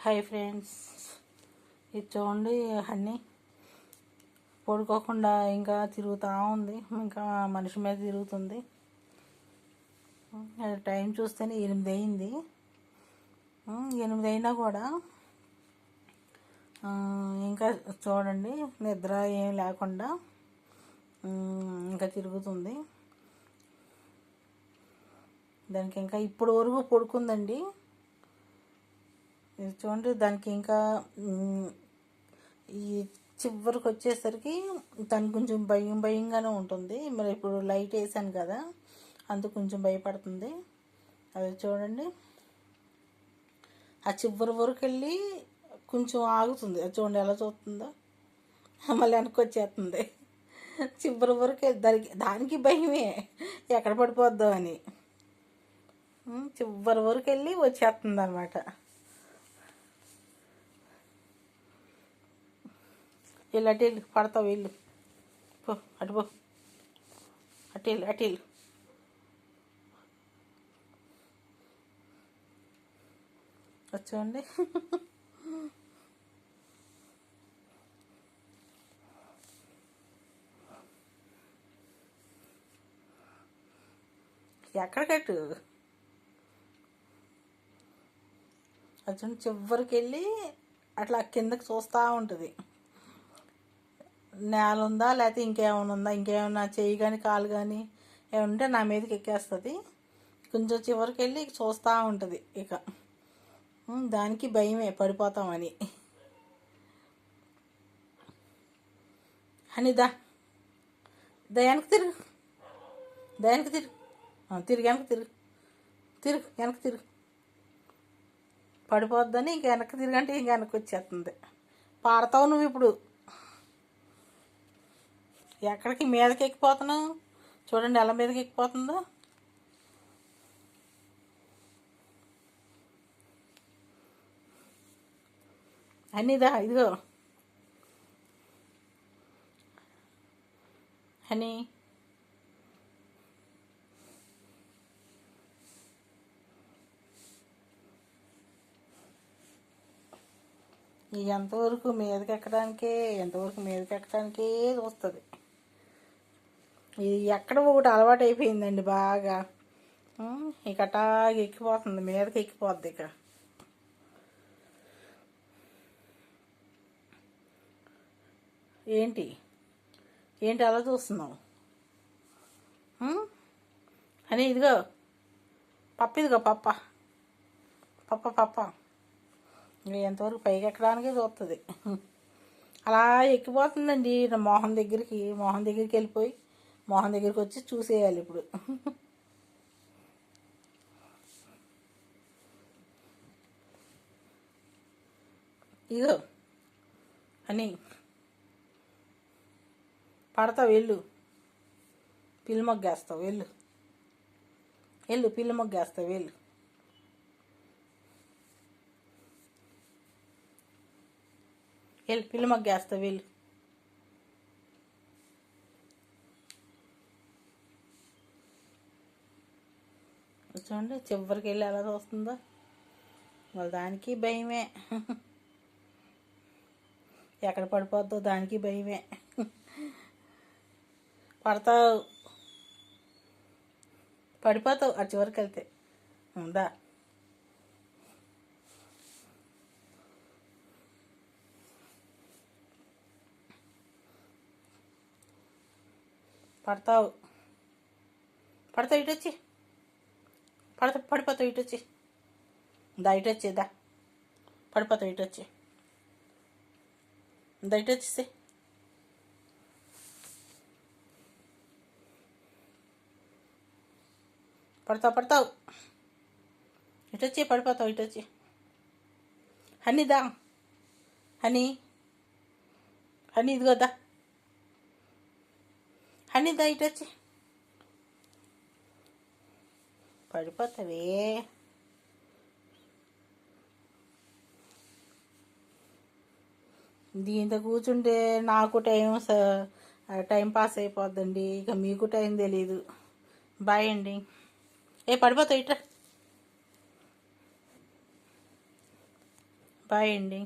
Hi friends, ఇది చూడండి. Hanny పడుకోకుండా ఇంకా తిరుగుతూ ఉంది, ఇంకా మనిషి మీద తిరుగుతుంది. టైం చూస్తేనే 8 అయింది. 8 అయినా కూడా ఇంకా చూడండి, నిద్ర ఏం లేకుండా ఇంకా తిరుగుతుంది. దానికి ఇంకా ఇప్పుడు వరకు పడుకుందండి. ఇది చూడండి, దానికి ఇంకా ఈ చివరికి వచ్చేసరికి దానికి కొంచెం భయంగానే ఉంటుంది. మరి ఇప్పుడు లైట్ వేసాను కదా, అందుకు కొంచెం భయపడుతుంది. అది చూడండి, ఆ చివరి వరకు వెళ్ళి కొంచెం ఆగుతుంది. అది చూడండి ఎలా చూస్తుందో, మళ్ళీ వెనక్కి వచ్చేస్తుంది. చివరి వరకు దానికి భయమే, ఎక్కడ పడిపోద్దో అని. చివరి వరకు వెళ్ళి వచ్చేస్తుంది అనమాట. వీళ్ళు అటు వెళ్ళు, పడతావు, వీళ్ళు పో, అటు పో, అటు వెళ్ళు. వచ్చండి, ఎక్కడికట్టు వచ్చి చివరికి వెళ్ళి అట్లా కిందకి చూస్తూ ఉంటుంది. నేల ఉందా, లేకపోతే ఇంకేమైనా ఉందా, ఇంకేమైనా చెయ్యి కానీ కాలు కానీ ఏమైనా ఉంటే నా మీదకి ఎక్కేస్తుంది. కొంచెం చివరికి వెళ్ళి చూస్తూ ఉంటుంది. ఇక దానికి భయమే, పడిపోతామని. అని వెనక్కి తిరుగు, వెనక్కి తిరుగు, వెనక్కి తిరుగు. పడిపోద్దని ఇంక వెనక్కి తిరిగంటే ఇంక వెనక్కి వచ్చేస్తుంది. పాడతావు నువ్వు ఇప్పుడు. ఎక్కడికి మీదకి ఎక్కిపోతున్నావు చూడండి, ఎలా మీదకి ఎక్కిపోతుందో. అన్నీదా, ఇదిగో హనీ. ఎంతవరకు మీదకి ఎక్కడానికే చూస్తుంది. ఇది ఎక్కడ ఒకటి అలవాటు అయిపోయిందండి బాగా. ఇక అటాగా ఎక్కిపోతుంది, మీదకి ఎక్కిపోద్ది. ఇక ఏంటి అలా చూస్తున్నావు అని? ఇదిగో పప్ప ఎంతవరకు పైకి ఎక్కడానికే చూస్తుంది. అలా ఎక్కిపోతుందండి. మోహన్ దగ్గరికి వెళ్ళిపోయి మోహన్ దగ్గరికి వచ్చి చూసేయాలి ఇప్పుడు. ఇగో అని పడతావు, వెళ్ళు, పిల్లి మొగ్గేస్తావు, వెళ్ళు, పిల్లి మొగ్గేస్తావు, వెళ్ళు. పిల్లి మొగ్గేస్తావు, వెళ్ళు. చూడండి, చివరికి వెళ్ళి ఎలా చూస్తుందో. వాళ్ళ దానికి భయమే, ఎక్కడ పడిపోద్దో దానికి భయమే. పడిపోతావు ఆ చివరికి వెళ్తే. ఉందా, పడతావు ఇటు వచ్చి, పడిపోతావు ఇటు వచ్చి. ఇటు వచ్చేదా, పడిపోతావు ఇటు వచ్చి. ఇటు వచ్చేసి పడతావు ఇటు వచ్చి, పడిపోతావు ఇటు వచ్చి. హనీదా, హనీ ఇదిగోదా, హనీదా, ఇటు వచ్చి. పడిపోతావే. దీంతో కూర్చుంటే నాకు టైం పాస్ అయిపోద్దండి. ఇక మీకు టైం తెలీదు. బాయ్ అండి. పడిపోతావు ఇట్రా. బాయ్ అండి.